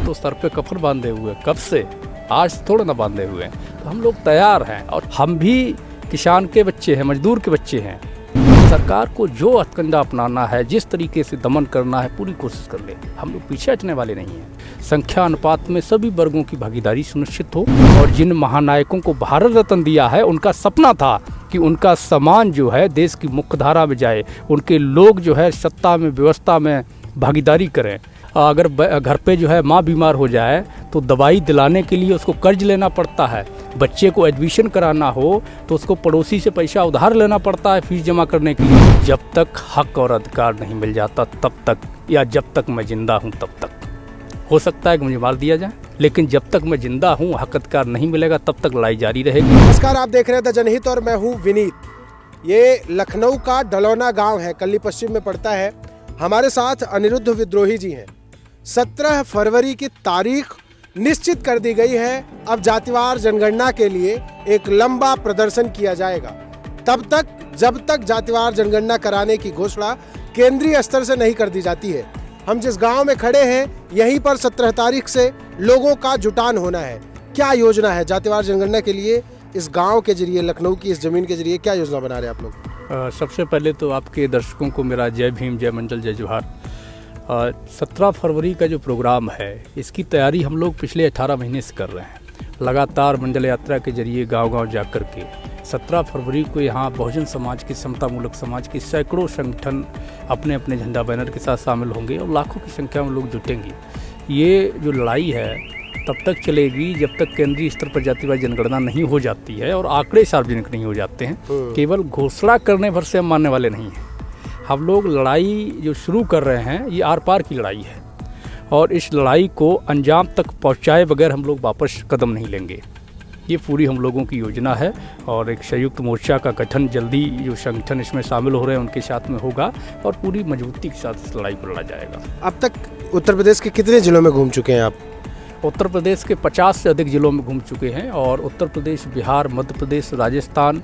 तो सर पे कफन बांधे हुए कब से, आज थोड़ा ना बांधे हुए हैं। तो हम लोग तैयार हैं और हम भी किसान के बच्चे हैं, मजदूर के बच्चे हैं। सरकार को जो हथकंडा अपनाना है, जिस तरीके से दमन करना है, पूरी कोशिश कर ले। हम लोग पीछे हटने वाले नहीं हैं। संख्या अनुपात में सभी वर्गों की भागीदारी सुनिश्चित हो और जिन महानायकों को भारत रत्न दिया है, उनका सपना था कि उनका सम्मान जो है देश की मुख्यधारा में जाए, उनके लोग जो है सत्ता में, व्यवस्था में भागीदारी करें। अगर घर पे जो है माँ बीमार हो जाए तो दवाई दिलाने के लिए उसको कर्ज लेना पड़ता है। बच्चे को एडमिशन कराना हो तो उसको पड़ोसी से पैसा उधार लेना पड़ता है फीस जमा करने के लिए। जब तक हक और अधिकार नहीं मिल जाता तब तक, या जब तक मैं जिंदा हूँ तब तक, हो सकता है कि मुझे मार दिया जाए, लेकिन जब तक मैं जिंदा हूँ, हक अधिकार नहीं मिलेगा, तब तक लड़ाई जारी रहेगी। नमस्कार, आप देख रहे हैं द जनहित और मैं हूँ विनीत। ये लखनऊ का डलौना गांव है, कल्ली पश्चिम में पड़ता है। हमारे साथ अनिरुद्ध विद्रोही जी हैं। 17 फरवरी की तारीख निश्चित कर दी गई है। अब जातिवार जनगणना के लिए एक लंबा प्रदर्शन किया जाएगा, तब तक जब तक जातिवार जनगणना कराने की घोषणा केंद्रीय स्तर से नहीं कर दी जाती है। हम जिस गांव में खड़े हैं, यहीं पर 17 तारीख से लोगों का जुटान होना है। क्या योजना है जातिवार जनगणना के लिए? इस गांव के जरिए, लखनऊ की इस जमीन के जरिए क्या योजना बना रहे हैं आप लोग? सबसे पहले तो आपके दर्शकों को मेरा जय भीम, जय मंडल, जय जोहार। 17 फरवरी का जो प्रोग्राम है, इसकी तैयारी हम लोग पिछले 18 महीने से कर रहे हैं। लगातार मंडल यात्रा के जरिए गांव-गांव जाकर के 17 फरवरी को यहाँ बहुजन समाज की, समतामूलक समाज की सैकड़ों संगठन अपने अपने झंडा बैनर के साथ शामिल होंगे और लाखों की संख्या में लोग जुटेंगे। ये जो लड़ाई है तब तक चलेगी जब तक केंद्रीय स्तर पर जातिवार जनगणना नहीं हो जाती है और आंकड़े सार्वजनिक नहीं हो जाते हैं। केवल घोषणा करने भर से हम मानने वाले नहीं हैं। हम लोग लड़ाई जो शुरू कर रहे हैं, ये आर पार की लड़ाई है और इस लड़ाई को अंजाम तक पहुंचाए बगैर हम लोग वापस कदम नहीं लेंगे। ये पूरी हम लोगों की योजना है और एक संयुक्त मोर्चा का गठन जल्दी, जो संगठन इसमें शामिल हो रहे हैं उनके साथ में होगा और पूरी मजबूती के साथ इस लड़ाई को लड़ा जाएगा। अब तक उत्तर प्रदेश के कितने जिलों में घूम चुके हैं आप? उत्तर प्रदेश के 50 से अधिक जिलों में घूम चुके हैं और उत्तर प्रदेश, बिहार, मध्य प्रदेश, राजस्थान,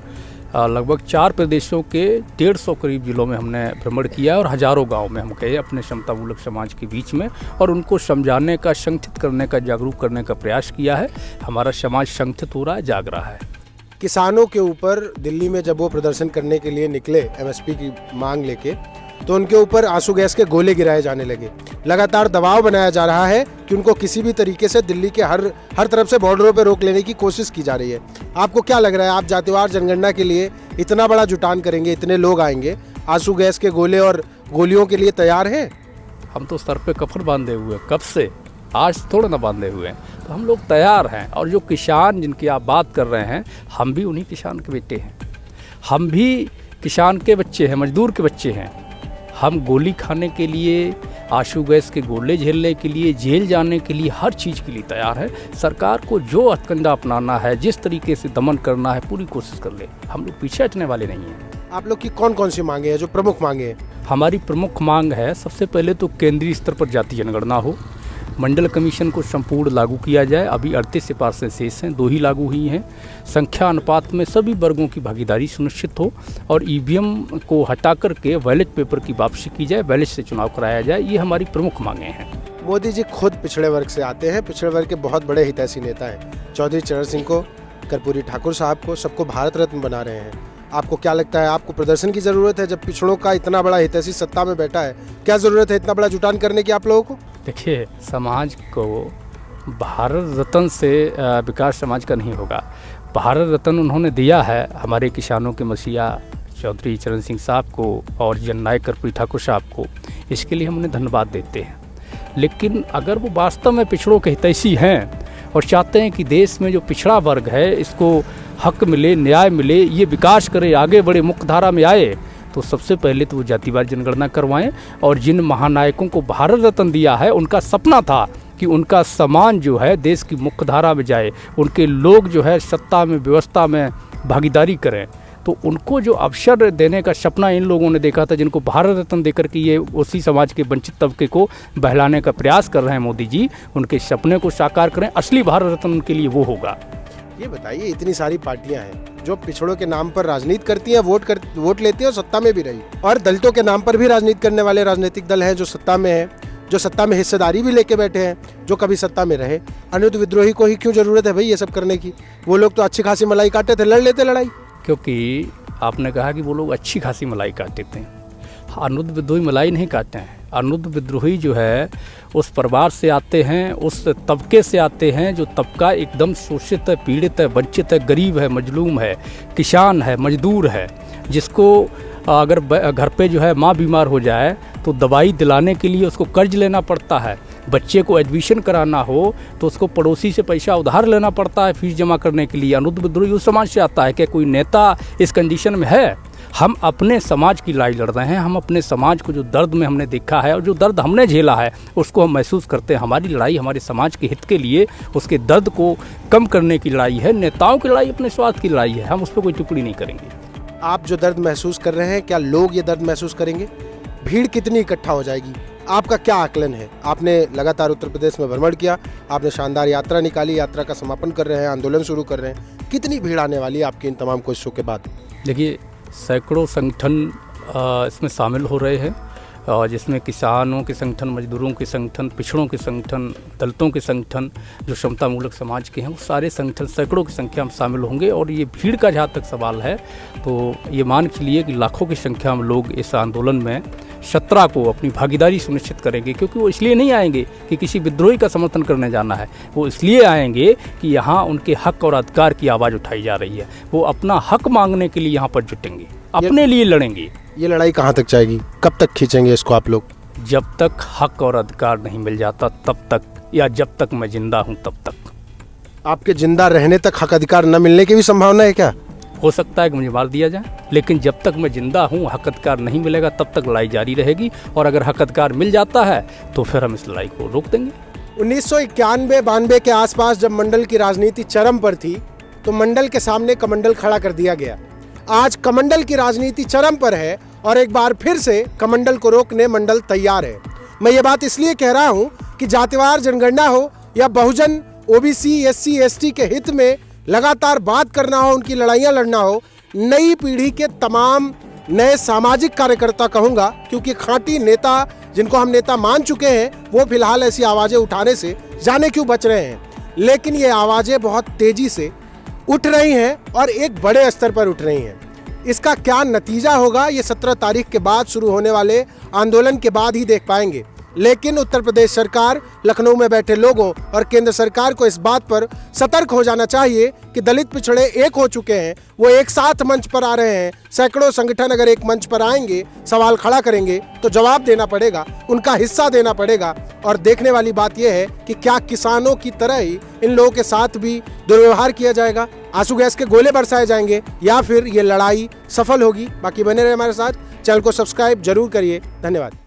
लगभग 4 प्रदेशों के 150 करीब जिलों में हमने भ्रमण किया और हजारों गांव में हम गए अपने समतामूलक समाज के बीच में और उनको समझाने का, संगठित करने का, जागरूक करने का प्रयास किया है। हमारा समाज संगठित हो रहा है, जाग रहा है। किसानों के ऊपर दिल्ली में जब वो प्रदर्शन करने के लिए निकले एमएसपी की मांग लेके, तो उनके ऊपर आंसू गैस के गोले गिराए जाने लगे। लगातार दबाव बनाया जा रहा है कि उनको किसी भी तरीके से दिल्ली के हर तरफ से बॉर्डरों पर रोक लेने की कोशिश की जा रही है। आपको क्या लग रहा है, आप जातिवार जनगणना के लिए इतना बड़ा जुटान करेंगे, इतने लोग आएंगे, आंसू गैस के गोले और गोलियों के लिए तैयार हैं? हम तो सर पे कफन बांधे हुए कब से, आज थोड़ा ना बांधे हुए हैं। तो हम लोग तैयार हैं और जो किसान जिनकी आप बात कर रहे हैं, हम भी उन्हीं किसान के बेटे हैं। हम भी किसान के बच्चे हैं, मजदूर के बच्चे हैं। हम गोली खाने के लिए, आंसू गैस के गोले झेलने के लिए, जेल जाने के लिए, हर चीज़ के लिए तैयार है। सरकार को जो हथकंडा अपनाना है, जिस तरीके से दमन करना है, पूरी कोशिश कर ले। हम लोग पीछे हटने वाले नहीं हैं। आप लोग की कौन कौन सी मांगे हैं, जो प्रमुख मांगे हैं? हमारी प्रमुख मांग है, सबसे पहले तो केंद्रीय स्तर पर जाति जनगणना हो, मंडल कमीशन को संपूर्ण लागू किया जाए। अभी 38 सिफारिशें शेष हैं, 2 ही लागू हुई हैं। संख्या अनुपात में सभी वर्गों की भागीदारी सुनिश्चित हो और ईवीएम को हटा करके बैलेट पेपर की वापसी की जाए, बैलेट से चुनाव कराया जाए। ये हमारी प्रमुख मांगें हैं। मोदी जी खुद पिछड़े वर्ग से आते हैं, पिछड़े वर्ग के बहुत बड़े हितैषी नेता हैं। चौधरी चरण सिंह को, कर्पूरी ठाकुर साहब को, सबको भारत रत्न बना रहे हैं। आपको क्या लगता है, आपको प्रदर्शन की ज़रूरत है? जब पिछड़ों का इतना बड़ा हितैषी सत्ता में बैठा है, क्या ज़रूरत है इतना बड़ा जुटान करने की आप लोगों को? देखिए, समाज को भारत रत्न से विकास समाज का नहीं होगा। भारत रत्न उन्होंने दिया है हमारे किसानों के मसीहा चौधरी चरण सिंह साहब को और जननायक कर्पूरी ठाकुर साहब को। इसके लिए हम उन्हें धन्यवाद देते हैं। लेकिन अगर वो वास्तव में पिछड़ों के हितैषी हैं और चाहते हैं कि देश में जो पिछड़ा वर्ग है, इसको हक मिले, न्याय मिले, ये विकास करे, आगे बढ़े, मुख्यधारा में आए, तो सबसे पहले तो वो जातिवार जनगणना करवाएं और जिन महानायकों को भारत रत्न दिया है, उनका सपना था कि उनका सम्मान जो है देश की मुख्यधारा में जाए, उनके लोग जो है सत्ता में, व्यवस्था में भागीदारी करें। तो उनको जो अवसर देने का सपना इन लोगों ने देखा था, जिनको भारत रत्न देकर के ये उसी समाज के वंचित तबके को बहलाने का प्रयास कर रहे हैं मोदी जी, उनके सपने को साकार करें। असली भारत रत्न उनके लिए वो होगा। ये बताइए, इतनी सारी पार्टियां हैं जो पिछड़ों के नाम पर राजनीति करती हैं, वोट लेती हैं और सत्ता में भी रही, और दलितों के नाम पर भी राजनीति करने वाले राजनीतिक दल हैं जो सत्ता में हैं, जो सत्ता में हिस्सेदारी भी लेके बैठे हैं, जो कभी सत्ता में रहे। अनिरुद्ध विद्रोही को ही क्यों जरूरत है भाई ये सब करने की? वो लोग तो अच्छी खासी मलाई काटते थे, लड़ लेते लड़ाई। क्योंकि आपने कहा कि वो लोग अच्छी खासी मलाई काटते थे। अनिरुद्ध विद्रोही मलाई नहीं काटते हैं। अनिरुद्ध विद्रोही जो है उस परिवार से आते हैं, उस तबके से आते हैं जो तबका एकदम शोषित है, पीड़ित है, वंचित है, गरीब है, मजलूम है, किसान है, मजदूर है, जिसको अगर घर पे जो है माँ बीमार हो जाए तो दवाई दिलाने के लिए उसको कर्ज लेना पड़ता है। बच्चे को एडमिशन कराना हो तो उसको पड़ोसी से पैसा उधार लेना पड़ता है फीस जमा करने के लिए। अनिरुद्ध विद्रोही उस समाज से आता है कि कोई नेता इस कंडीशन में है। हम अपने समाज की लड़ाई लड़ रहे हैं। हम अपने समाज को जो दर्द में हमने देखा है और जो दर्द हमने झेला है उसको हम महसूस करते हैं। हमारी लड़ाई हमारे समाज के हित के लिए, उसके दर्द को कम करने की लड़ाई है। नेताओं की लड़ाई अपने स्वार्थ की लड़ाई है। हम उस पर कोई टिप्पणी नहीं करेंगे। आप जो दर्द महसूस कर रहे हैं, क्या लोग ये दर्द महसूस करेंगे? भीड़ कितनी इकट्ठा हो जाएगी? आपका क्या आकलन है? आपने लगातार उत्तर प्रदेश में भ्रमण किया, आपने शानदार यात्रा निकाली, यात्रा का समापन कर रहे हैं, आंदोलन शुरू कर रहे हैं। कितनी भीड़ आने वाली है आपकी इन तमाम कोशिशों के बाद? देखिए, सैकड़ों संगठन इसमें शामिल हो रहे हैं, जिसमें किसानों के संगठन, मजदूरों के संगठन, पिछड़ों के संगठन, दलितों के संगठन, जो क्षमतामूलक समाज के हैं, वो सारे संगठन सैकड़ों की संख्या में शामिल होंगे। और ये भीड़ का जहाँ तक सवाल है तो ये मान के लिए कि लाखों की संख्या में लोग इस आंदोलन में 17 को अपनी भागीदारी सुनिश्चित करेंगे। क्योंकि वो इसलिए नहीं आएंगे कि किसी विद्रोही का समर्थन करने जाना है, वो इसलिए आएंगे कि यहाँ उनके हक और अधिकार की आवाज़ उठाई जा रही है। वो अपना हक मांगने के लिए यहाँ पर जुटेंगे, अपने लिए लड़ेंगे। ये लड़ाई कहाँ तक जाएगी? कब तक खींचेंगे इसको आप लोग? जब तक हक और अधिकार नहीं मिल जाता तब तक, या जब तक मैं जिंदा हूँ तब तक। आपके जिंदा रहने तक हक अधिकार न मिलने की भी संभावना है क्या? हो सकता है कि मुझे मार दिया जाए, लेकिन जब तक मैं जिंदा हूँ, हक अधिकार नहीं मिलेगा, तब तक लड़ाई जारी रहेगी। और अगर हक अधिकार मिल जाता है तो फिर हम इस लड़ाई को रोक देंगे। 1991-92 के आसपास जब मंडल की राजनीति चरम पर थी तो मंडल के सामने कमंडल खड़ा कर दिया गया। आज कमंडल की राजनीति चरम पर है और एक बार फिर से कमंडल को रोकने मंडल तैयार है। मैं ये बात इसलिए कह रहा हूँ कि जातिवार जनगणना हो या बहुजन, ओबीसी, एससी, एसटी के हित में लगातार बात करना हो, उनकी लड़ाइयाँ लड़ना हो, नई पीढ़ी के तमाम नए सामाजिक कार्यकर्ता कहूँगा, क्योंकि खांटी नेता जिनको हम नेता मान चुके हैं वो फिलहाल ऐसी आवाज़ें उठाने से जाने क्यों बच रहे हैं। लेकिन ये आवाज़ें बहुत तेज़ी से उठ रही हैं और एक बड़े स्तर पर उठ रही हैं। इसका क्या नतीजा होगा ये 17 तारीख के बाद शुरू होने वाले आंदोलन के बाद ही देख पाएंगे। लेकिन उत्तर प्रदेश सरकार, लखनऊ में बैठे लोगों और केंद्र सरकार को इस बात पर सतर्क हो जाना चाहिए कि दलित पिछड़े एक हो चुके हैं, वो एक साथ मंच पर आ रहे हैं। सैकड़ों संगठन अगर एक मंच पर आएंगे, सवाल खड़ा करेंगे तो जवाब देना पड़ेगा, उनका हिस्सा देना पड़ेगा। और देखने वाली बात यह है कि क्या किसानों की तरह ही इन लोगों के साथ भी दुर्व्यवहार किया जाएगा, आंसू गैस के गोले बरसाए जाएंगे, या फिर ये लड़ाई सफल होगी। बाकी बने रहे हमारे साथ, चैनल को सब्सक्राइब जरूर करिए। धन्यवाद।